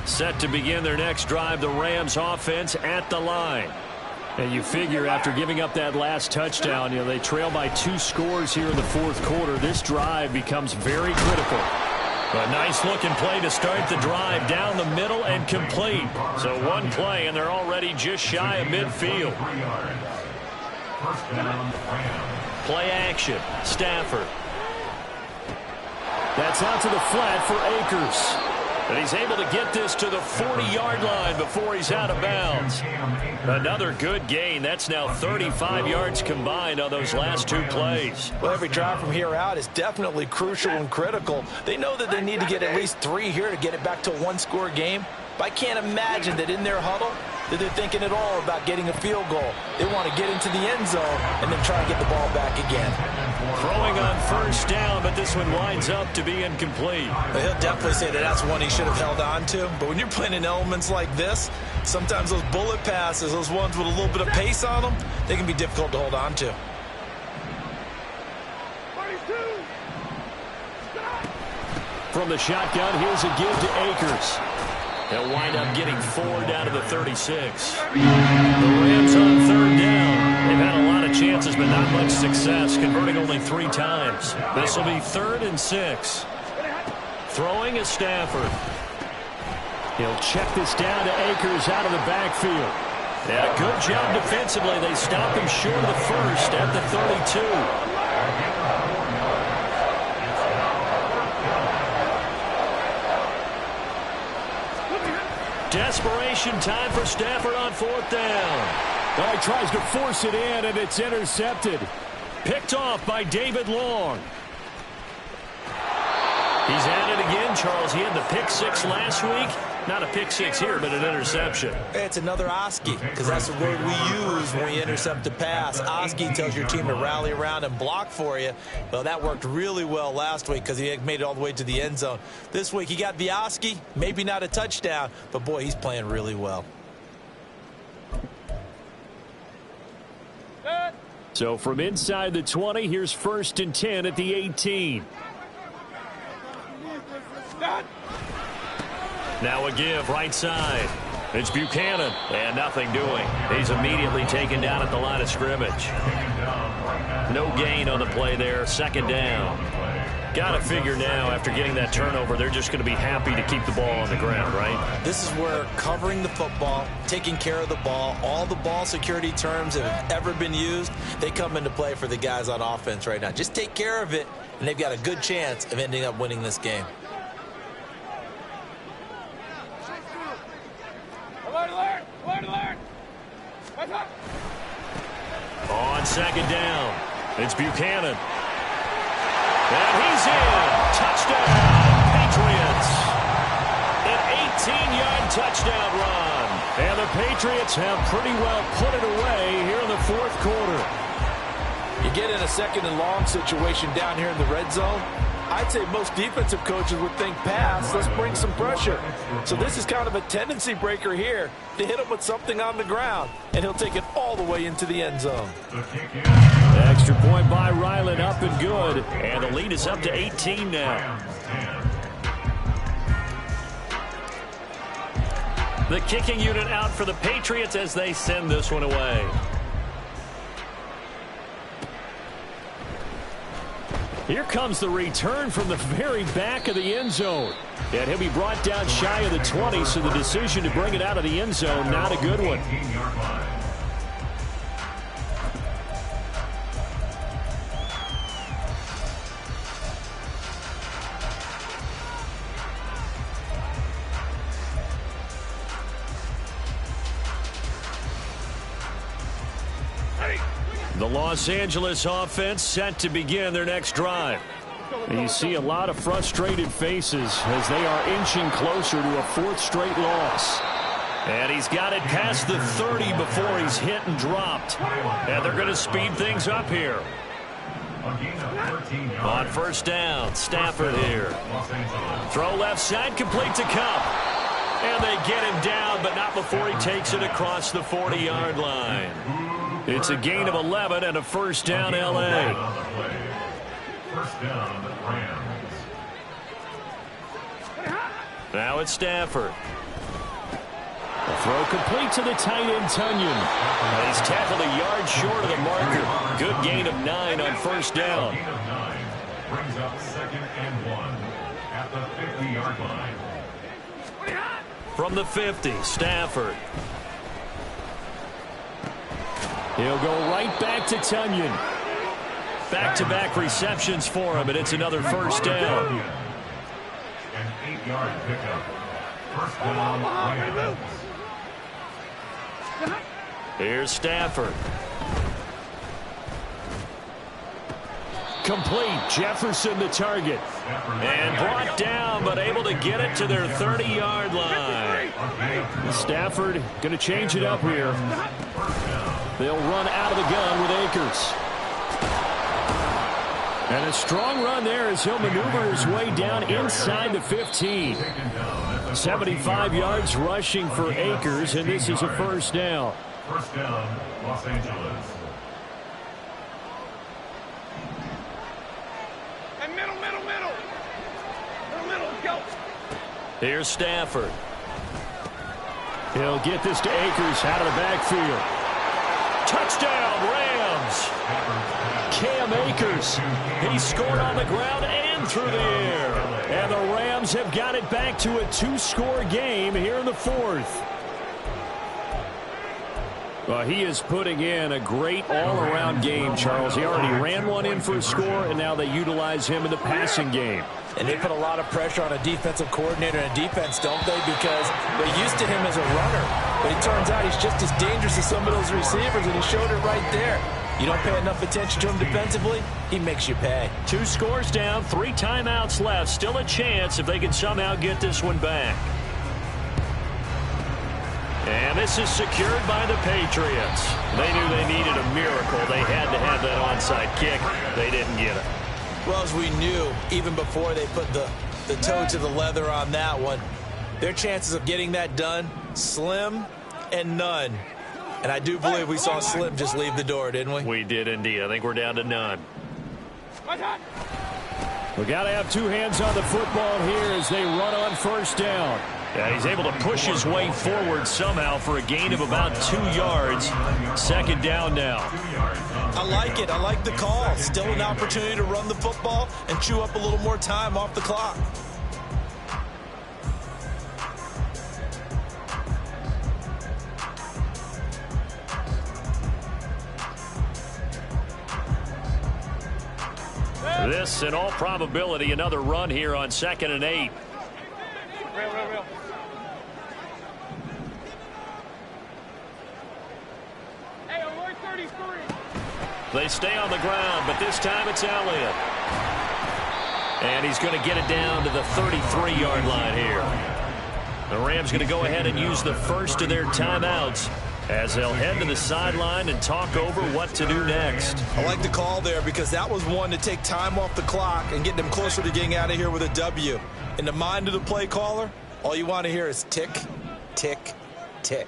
Set to begin their next drive, the Rams offense at the line. And you figure after giving up that last touchdown, they trail by 2 scores here in the fourth quarter. This drive becomes very critical. A nice-looking play to start the drive down the middle and complete. So one play, and they're already just shy of midfield. Play action. Stafford. That's out to the flat for Akers. And he's able to get this to the 40-yard line before he's out of bounds. Another good gain. That's now 35 yards combined on those last 2 plays. Well, every drive from here out is definitely crucial and critical. They know that they need to get at least 3 here to get it back to a 1-score game. But I can't imagine that in their huddle that they're thinking at all about getting a field goal. They want to get into the end zone and then try to get the ball back again. Throwing on first down, but this one winds up to be incomplete. Well, he'll definitely say that that's one he should have held on to. But when you're playing in elements like this, sometimes those bullet passes, those ones with a little bit of pace on them, they can be difficult to hold on to. From the shotgun, here's a give to Akers. They'll wind up getting 4 down to the 36. The Rams on third down. They've had a lot of chances, but not much success, converting only 3 times. This will be 3rd and 6. Throwing is Stafford. He'll check this down to Akers out of the backfield. Yeah, good job defensively. They stop him short of the first at the 32. Desperation time for Stafford on 4th down. Oh, he tries to force it in, and it's intercepted. Picked off by David Long. He's at it again, Charles. He had the pick 6 last week. Not a pick 6 here, but an interception. It's another Oski, because that's the word we use when we intercept a pass. Oski tells your team to rally around and block for you. Well, that worked really well last week because he made it all the way to the end zone. This week he got the Oski, maybe not a touchdown, but boy, he's playing really well. So from inside the 20, here's 1st and 10 at the 18. Now a give right side. It's Buchanan, and nothing doing. He's immediately taken down at the line of scrimmage. No gain on the play there. 2nd down. Got to figure now, after getting that turnover, they're just going to be happy to keep the ball on the ground, right? This is where covering the football, taking care of the ball, all the ball security terms that have ever been used, they come into play for the guys on offense right now. Just take care of it, and they've got a good chance of ending up winning this game. On 2nd down, it's Buchanan. And he's in. Touchdown, Patriots. An 18-yard touchdown run. And the Patriots have pretty well put it away here in the fourth quarter. You get in a 2nd and long situation down here in the red zone, I'd say most defensive coaches would think pass, let's bring some pressure. So this is kind of a tendency breaker here to hit him with something on the ground, and he'll take it all the way into the end zone. Extra point by Ryland, up and good. And the lead is up to 18 now. The kicking unit out for the Patriots as they send this one away. Here comes the return from the very back of the end zone. And he'll be brought down shy of the 20, so the decision to bring it out of the end zone, not a good one. The Los Angeles offense set to begin their next drive. You see a lot of frustrated faces as they are inching closer to a fourth straight loss. And he's got it past the 30 before he's hit and dropped. And they're going to speed things up here. On first down, Stafford here. Throw left side, complete to Cup. And they get him down, but not before he takes it across the 40-yard line. It's a gain of 11 and a first down, L.A. First down, Rams. Now it's Stafford. The throw complete to the tight end, Tunyon. And he's tackled a yard short of the marker. Good gain of 9 on first down. Gain of 9 brings up 2nd and 1 at the 50-yard line. From the 50, Stafford. He'll go right back to Tunyon. Back-to-back receptions for him, and it's another first down. An 8-yard pickup. First down, Rams. Here's Stafford. Complete. Jefferson the target. And brought down, but able to get it to their 30-yard line. Stafford going to change it up here. They'll run out of the gun with Akers. And a strong run there as he'll maneuver his way down inside the 15. 75 yards rushing for Akers, and this is a first down. First down, Los Angeles. And middle, go. Here's Stafford. He'll get this to Akers out of the backfield. Touchdown, Rams. Cam Akers. He scored on the ground and through the air. And the Rams have got it back to a 2-score game here in the fourth. Well, he is putting in a great all-around game, Charles. He already ran one in for a score, and now they utilize him in the passing game. And they put a lot of pressure on a defensive coordinator and defense, don't they? Because they're used to him as a runner. But it turns out he's just as dangerous as some of those receivers, and he showed it right there. You don't pay enough attention to him defensively, he makes you pay. 2 scores down, 3 timeouts left. Still a chance if they can somehow get this one back. And this is secured by the Patriots. They knew they needed a miracle. They had to have that onside kick. They didn't get it. Well, as we knew, even before they put the toe to the leather on that one, their chances of getting that done, slim and none. And I do believe we saw Slim just leave the door, didn't we? We did indeed. I think we're down to none. We got to have 2 hands on the football here as they run on first down. Yeah, he's able to push his way forward somehow for a gain of about 2 yards. Second down now. I like it. I like the call. Still an opportunity to run the football and chew up a little more time off the clock. This, in all probability, another run here on 2nd and 8. Real. Hey, alert 33. They stay on the ground, but this time it's Elliott. And he's going to get it down to the 33-yard line here. The Rams going to go ahead and use the first of their timeouts as they'll head to the sideline and talk over what to do next. I like the call there because that was one to take time off the clock and get them closer to getting out of here with a W. In the mind of the play caller, all you want to hear is tick, tick, tick.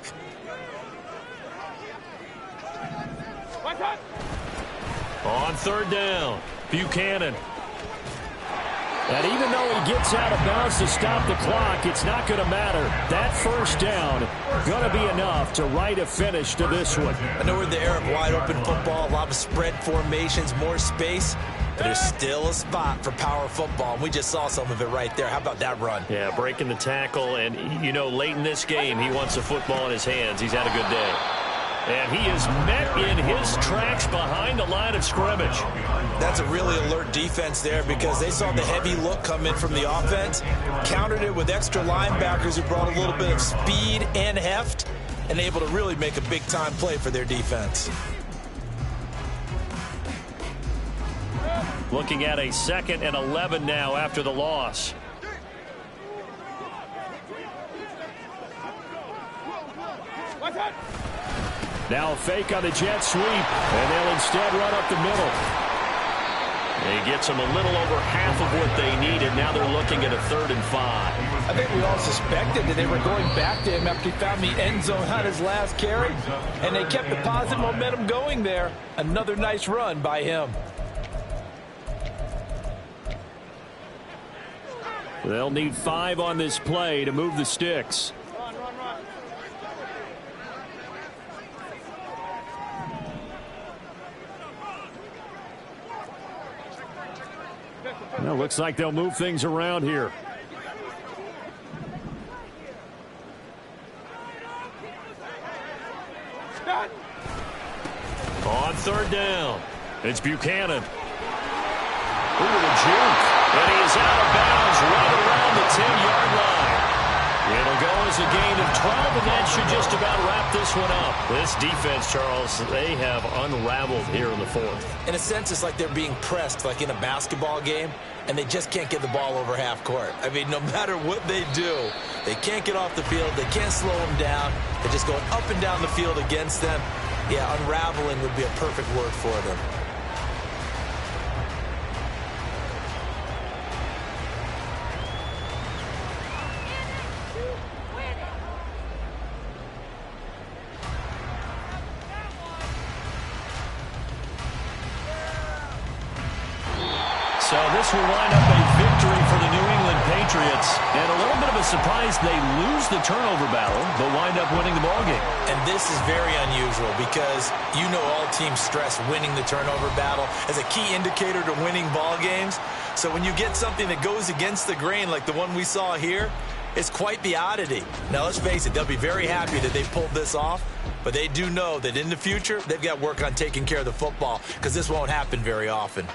On 3rd down, Buchanan. And even though he gets out of bounds to stop the clock, it's not going to matter. That first down going to be enough to write a finish to this one. I know we're in the era of wide-open football, a lot of spread formations, more space, but there's still a spot for power football, and we just saw some of it right there. How about that run? Yeah, breaking the tackle, and, you know, late in this game, he wants the football in his hands. He's had a good day. And he is met in his tracks behind the line of scrimmage. That's a really alert defense there because they saw the heavy look come in from the offense, countered it with extra linebackers who brought a little bit of speed and heft, and able to really make a big-time play for their defense. Looking at a 2nd and 11 now after the loss. Now a fake on the jet sweep, and they'll instead run up the middle. He gets them a little over half of what they needed. Now they're looking at a 3rd and 5. I think we all suspected that they were going back to him after he found the end zone on his last carry, and they kept the positive momentum going there. Another nice run by him. They'll need 5 on this play to move the sticks. Well, looks like they'll move things around here. On 3rd down, it's Buchanan. Ooh, the juke. And he is out of bounds right around the 10-yard line. It'll go as a gain of 12, and that should just about wrap this one up. This defense, Charles, they have unraveled here in the 4th. In a sense, it's like they're being pressed like in a basketball game, and they just can't get the ball over half court. I mean, no matter what they do, they can't get off the field. They can't slow them down. They're just going up and down the field against them. Yeah, unraveling would be a perfect word for them. So this will wind up a victory for the New England Patriots. And a little bit of a surprise, they lose the turnover battle, but wind up winning the ballgame. And this is very unusual because you know all teams stress winning the turnover battle as a key indicator to winning ball games. So when you get something that goes against the grain like the one we saw here, it's quite the oddity. Now, let's face it, they'll be very happy that they pulled this off, but they do know that in the future, they've got work on taking care of the football because this won't happen very often.